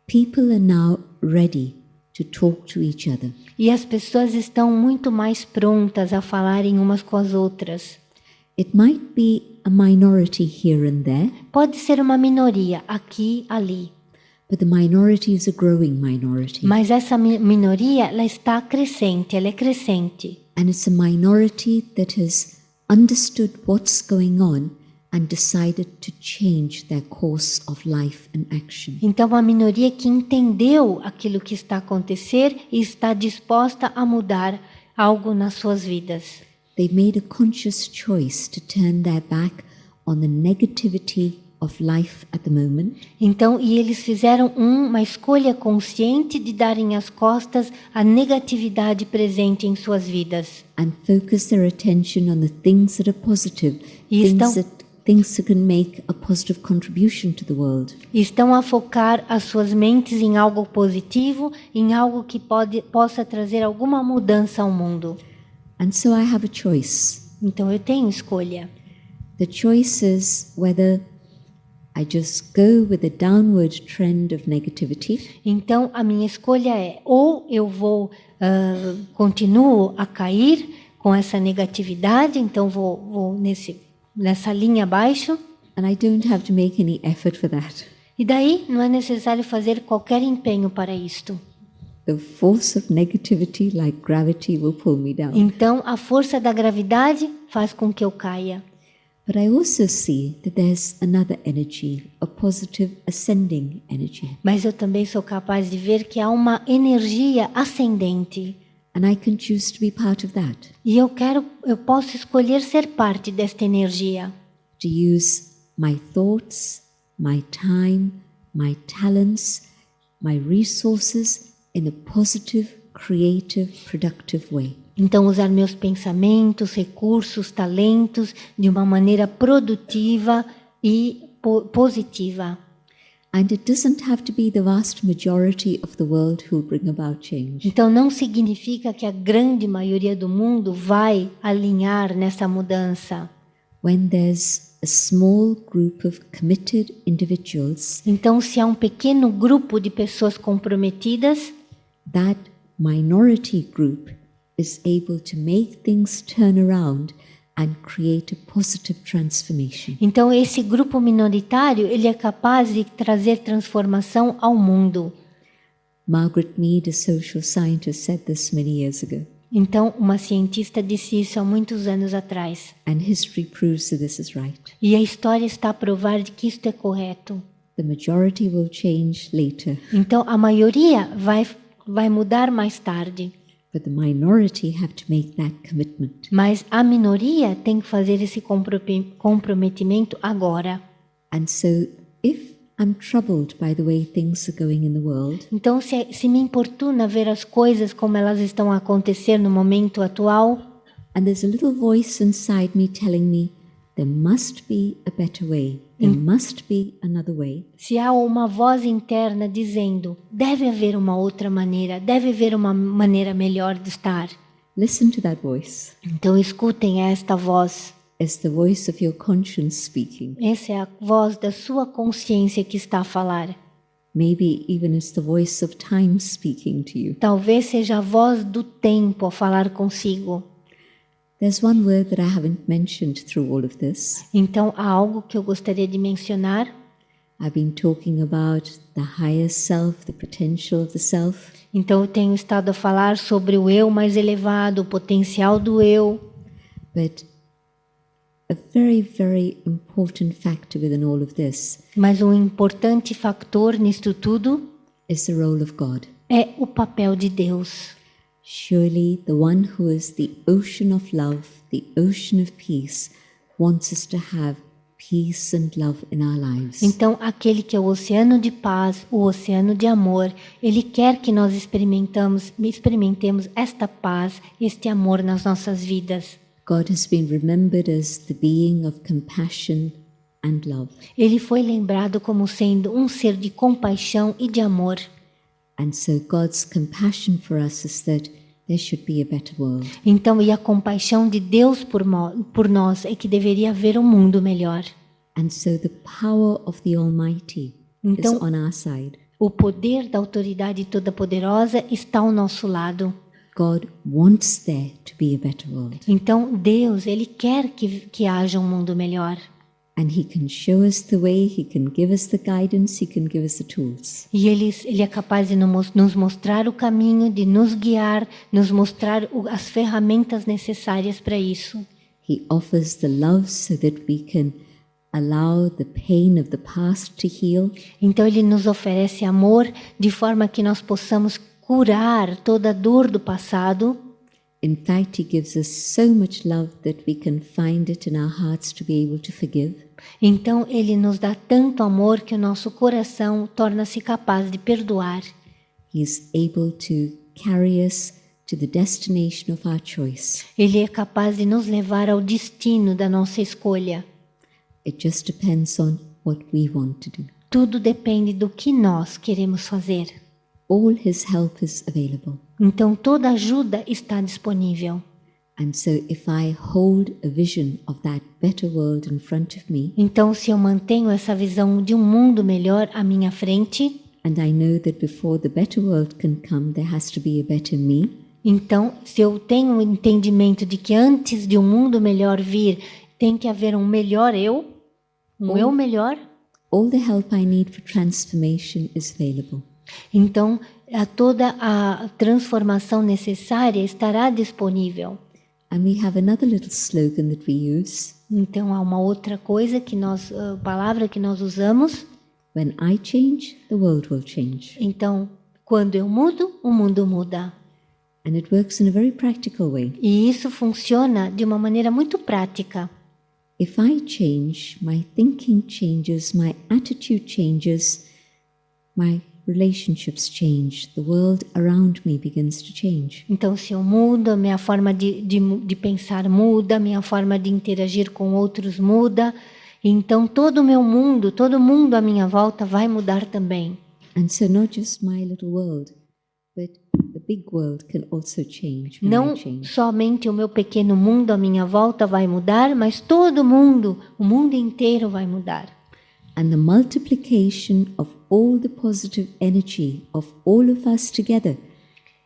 people are now ready to talk to each other. E as pessoas estão muito mais prontas a falarem umas com as outras. It might be a minority here and there. Pode ser uma minoria aqui, ali. But the minority is a growing minority. Mas essa minoria, ela está crescente, ela é crescente. And it's a minority that has understood what's going on and decided to change their course of life and action. Então, uma minoria que entendeu aquilo que está a acontecer e está disposta a mudar algo nas suas vidas. They made a conscious choice to turn their back on the negativity of life at the moment. Então, e eles fizeram uma escolha consciente de darem as costas à negatividade presente em suas vidas. And focus their attention on the things that are positive, things that can make a positive contribution to the world. E estão a focar as suas mentes em algo positivo, em algo que possa trazer alguma mudança ao mundo. And so I have a choice. Então, eu tenho escolha. The choice is whether I just go with a downward trend of negativity. Então, a minha escolha é ou eu continuo a cair com essa negatividade, então vou nessa linha abaixo. And I don't have to make any effort for that. E daí não é necessário fazer qualquer empenho para isto. The force of negativity, like gravity, will pull me down. Então, a força da gravidade faz com que eu caia. But I also see that there's another energy, a positive ascending energy. Mas eu também sou capaz de ver que há uma energia ascendente. And I can choose to be part of that. E eu posso escolher ser parte desta energia. To use my thoughts, my time, my talents, my resources in a positive, creative, productive way. Então, usar meus pensamentos, recursos, talentos de uma maneira produtiva e positiva. And it doesn't have to be the vast majority of the world who will bring about change. Então, não significa que a grande maioria do mundo vai alinhar nessa mudança. When there's a small group of committed individuals, Então, se há um pequeno grupo de pessoas comprometidas, that minority group is able to make things turn around and create a positive transformation. então esse grupo minoritário, ele é capaz de trazer transformação ao mundo. Margaret Mead, a social scientist, said this many years ago. Então, uma cientista disse isso há muitos anos atrás. And history proves that this is right. E a história está a provar de que isto é correto. The majority will change later, Então, a maioria vai mudar mais tarde. but the minority have to make that commitment. Mas a minoria tem que fazer esse comprometimento agora. And so if I'm troubled by the way things are going in the world, Então, se me importuna ver as coisas como elas estão a acontecer no momento atual, and there's a little voice inside me telling me there must be a better way, there must be another way, se há uma voz interna dizendo, deve haver uma outra maneira, deve haver uma maneira melhor de estar. listen to that voice. Então, escutem esta voz. It's the voice of your conscience speaking. Essa é a voz da sua consciência que está a falar. Maybe even it's the voice of time speaking to you. Talvez seja a voz do tempo a falar consigo. There's one word that I haven't mentioned through all of this. Então, há algo que eu gostaria de mencionar. I've been talking about the higher self, the potential of the self. Então, eu tenho estado a falar sobre o eu mais elevado, o potencial do eu. But a very, very important factor within all of this Mas um importante fator nisto tudo is the role of God. é o papel de Deus. Surely the one who is the ocean of love, the ocean of peace, wants us to have peace and love in our lives. Então, aquele que é o oceano de paz, o oceano de amor, ele quer que nós experimentemos esta paz, este amor nas nossas vidas. God has been remembered as the being of compassion and love. Ele foi lembrado como sendo um ser de compaixão e de amor. And so God's compassion for us is that there should be a better world. Então, e a compaixão de Deus por nós é que deveria haver um mundo melhor. And so the power of the Almighty is Então, on our side. o poder da autoridade toda-poderosa está ao nosso lado. God wants there to be a better world. Então, Deus, Ele quer que haja um mundo melhor. And He can show us the way, He can give us the guidance, He can give us the tools. E Ele é capaz de nos mostrar o caminho, de nos guiar, nos mostrar as ferramentas necessárias para isso. He offers the love so that we can allow the pain of the past to heal. Então, Ele nos oferece amor de forma que nós possamos curar toda a dor do passado. In fact, He gives us so much love that we can find it in our hearts to be able to forgive. Então, Ele nos dá tanto amor que o nosso coração torna-se capaz de perdoar. He is able to carry us to the destination of our choice. Ele é capaz de nos levar ao destino da nossa escolha. It just depends on what we want to do. Tudo depende do que nós queremos fazer. All His help is available. Então, toda ajuda está disponível. And so if I hold a vision of that better world in front of me, Então, se eu mantenho essa visão de um mundo melhor à minha frente, and I know that before the better world can come, there has to be a better me, então, se eu tenho um entendimento de que antes de um mundo melhor vir, tem que haver um melhor eu, eu melhor, all the help I need for transformation is available. então toda a transformação necessária estará disponível. And we have another little slogan that we use. Então, há uma outra coisa que palavra que nós usamos. When I change, the world will change. Então, quando eu mudo, o mundo muda. And it works in a very practical way. E isso funciona de uma maneira muito prática. If I change, my thinking changes, my attitude changes, my relationships change, the world around me begins to change. Então, se eu mudo, a minha forma de pensar muda, a minha forma de interagir com outros muda. Então, todo mundo à minha volta vai mudar também. And so not just my little world, but the big world can also change. Não somente o meu pequeno mundo à minha volta vai mudar, mas todo mundo, o mundo inteiro vai mudar. And the multiplication of all the positive energy of all of us together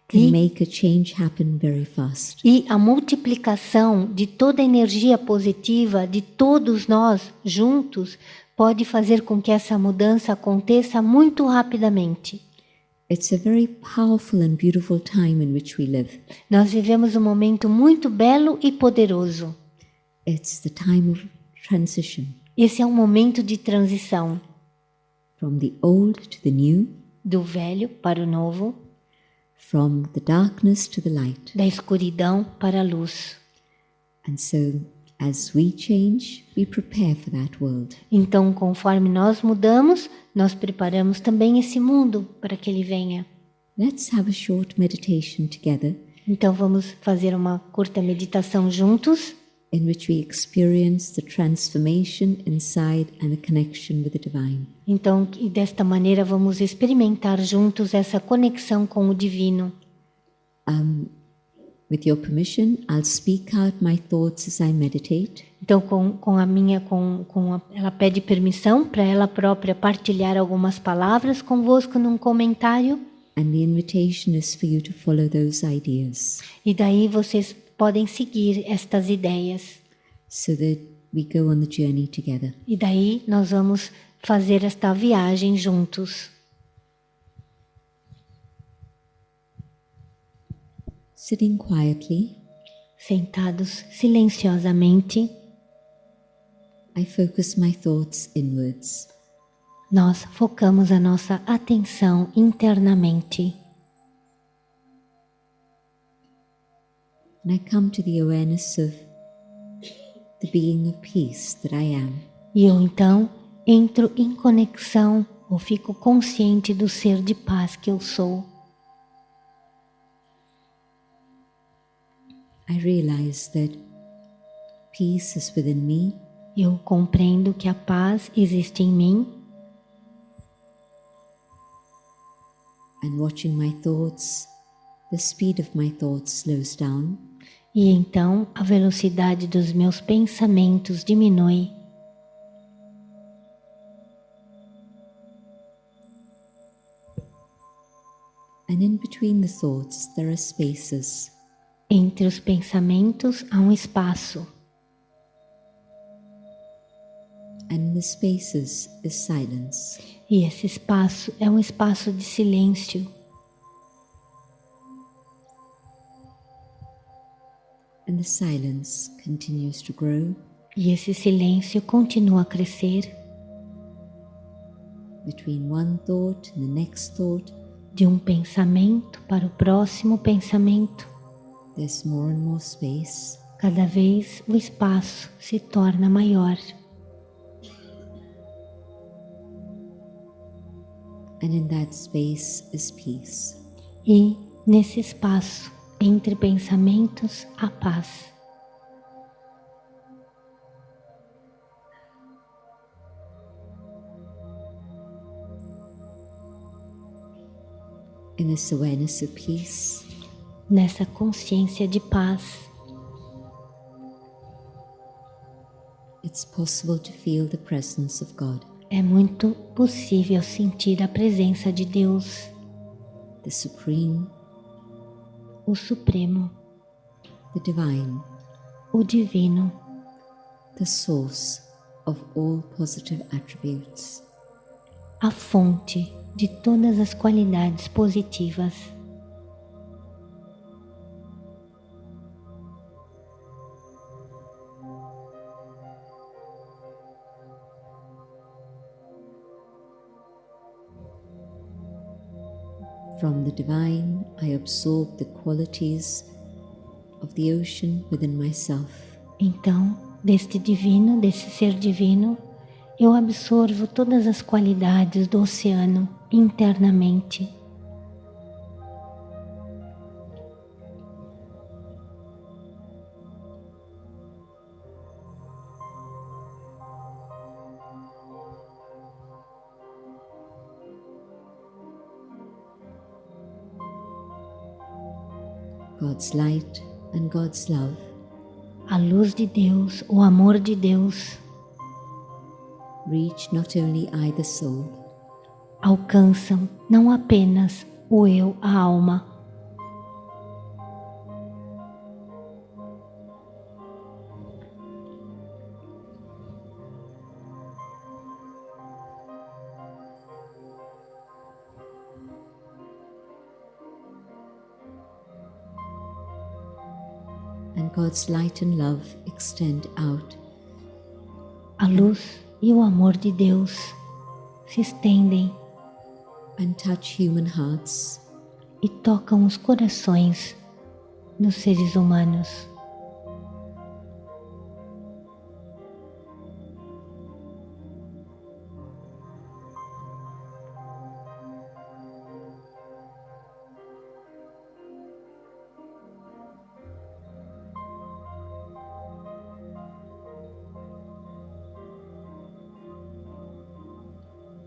can make a change happen very fast. E a multiplicação de toda a energia positiva de todos nós juntos pode fazer com que essa mudança aconteça muito rapidamente. It's a very powerful and beautiful time in which we live. Nós vivemos um momento muito belo e poderoso. It's the time of transition. Esse é um momento de transição. From the old to the new. Do velho para o novo. From the darkness to the light. Da escuridão para a luz. And so, as we change, we prepare for that world. Então, conforme nós mudamos, nós preparamos também esse mundo para que ele venha. Let's have a short meditation together. Então, vamos fazer uma curta meditação juntos. In which we experience the transformation inside and a connection with the divine. Então, e desta maneira vamos experimentar juntos essa conexão com o divino. With your permission, I'll speak out my thoughts as I meditate. Então, ela pede permissão para ela própria partilhar algumas palavras convosco num comentário. And the invitation is for you to follow those ideas. E daí vocês podem seguir estas ideias. So that we go on the journey together. E daí nós vamos fazer esta viagem juntos. Sitting quietly. Sentados silenciosamente. I focus my thoughts inwards. Nós focamos a nossa atenção internamente. And I come to the awareness of the being of peace that I am. E eu então entro em conexão ou fico consciente do ser de paz que eu sou. I realize that peace is within me. Eu compreendo que a paz existe em mim. And watching my thoughts, the speed of my thoughts slows down. E então a velocidade dos meus pensamentos diminui. And in between the thoughts there are spaces. Entre os pensamentos há um espaço. And in the spaces is silence. E esse espaço é um espaço de silêncio. And the silence continues to grow. E esse silêncio continua a crescer. Between one thought and the next thought. De um pensamento para o próximo pensamento. There's more and more space. Cada vez o espaço se torna maior. And in that space is peace. E nesse espaço, entre pensamentos, há paz. In this awareness of peace, nessa consciência de paz, it's possible to feel the presence of God. É muito possível sentir a presença de Deus, the Supreme, o Supremo, the Divine, o Divino, the source of all positive attributes, a fonte de todas as qualidades positivas. From the Divine, I absorb the qualities of the ocean within myself. Então, deste divino, desse ser divino, eu absorvo todas as qualidades do oceano internamente. God's light and God's love A luz de Deus, o amor de Deus, reach not only I, the soul, alcançam não apenas o eu, a alma, and God's light and love extend out a luz e o amor de Deus se estendem and touch human hearts e tocam os corações dos seres humanos.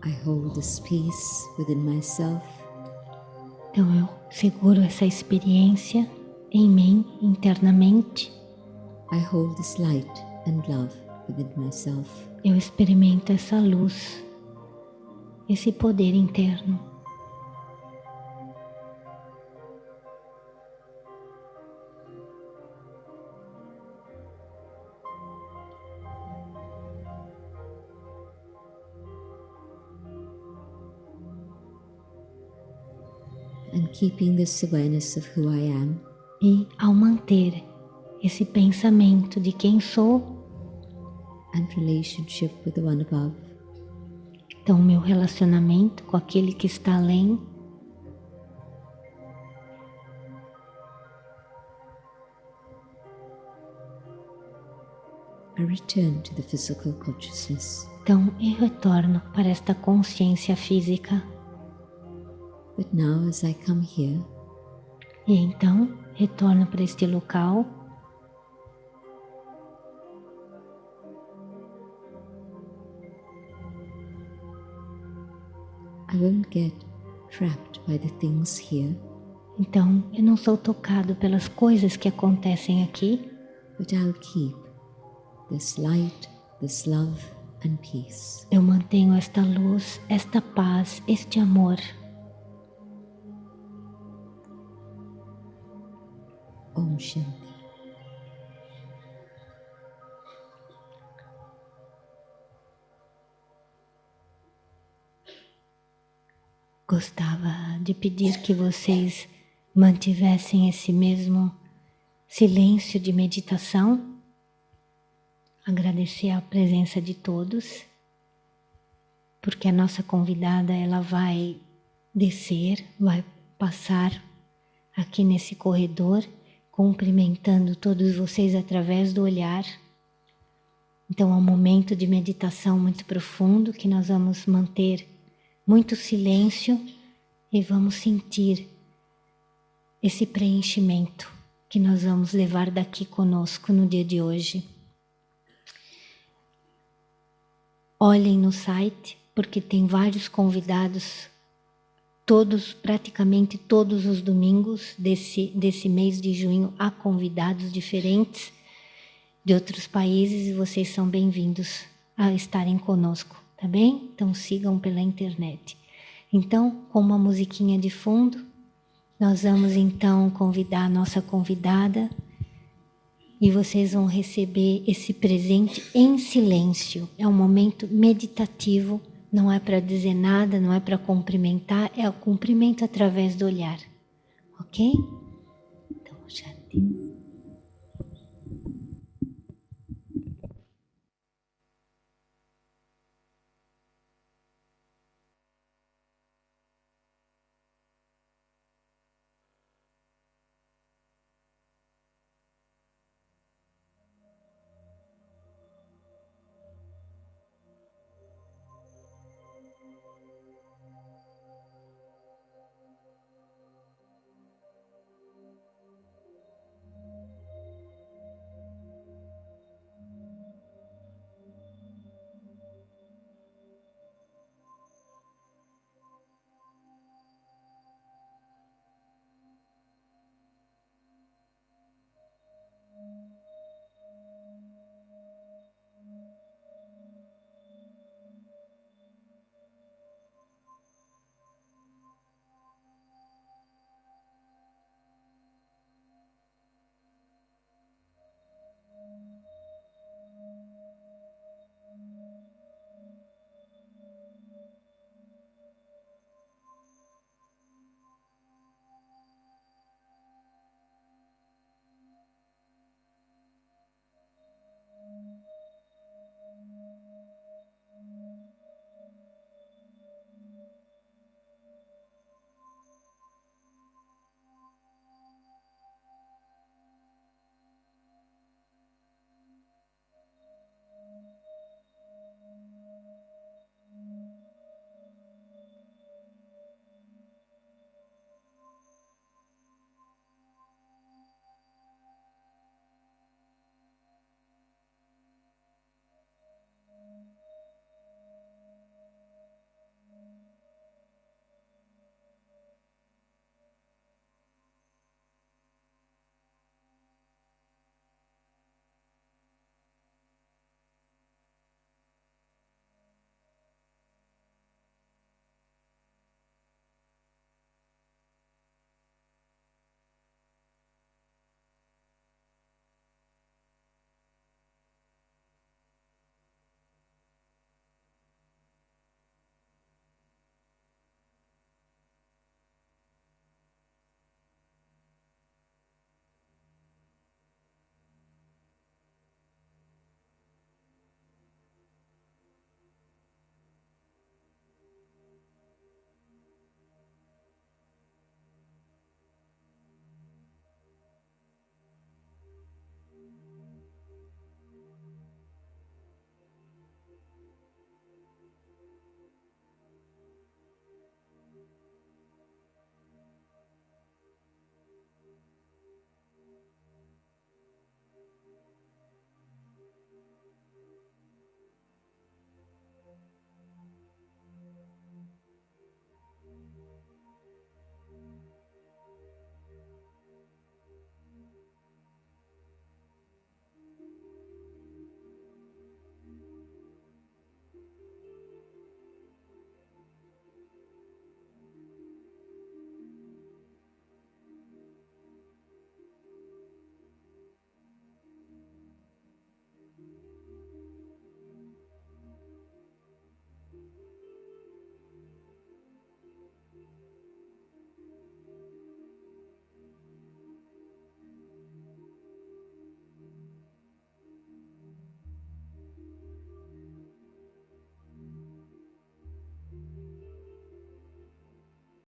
I hold this peace within myself Então eu seguro essa experiência em mim, internamente. I hold this light and love within myself. Eu experimento essa luz, esse poder interno. And keeping this awareness of who I am, E ao manter esse pensamento de quem sou, and relationship with the one above, então meu relacionamento com aquele que está além, I return to the physical consciousness. então eu retorno para esta consciência física. But now as I come here, E então retorno para este local. I won't get trapped by the things here, Então eu não sou tocado pelas coisas que acontecem aqui, but I'll keep this light, this love and peace. eu mantenho esta luz, esta paz, este amor. Om Shanti. Gostava de pedir que vocês mantivessem esse mesmo silêncio de meditação. Agradecer a presença de todos, porque a nossa convidada ela vai descer, vai passar aqui nesse corredor, cumprimentando todos vocês através do olhar. Então é um momento de meditação muito profundo que nós vamos manter muito silêncio e vamos sentir esse preenchimento que nós vamos levar daqui conosco no dia de hoje. Olhem no site, porque tem vários convidados, praticamente todos os domingos desse mês de junho, há convidados diferentes de outros países e vocês são bem-vindos a estarem conosco, tá bem? Então sigam pela internet. Então, com uma musiquinha de fundo, nós vamos então convidar a nossa convidada e vocês vão receber esse presente em silêncio. É um momento meditativo, não é para dizer nada, não é para cumprimentar, é o cumprimento através do olhar. Ok? Então, Shanti.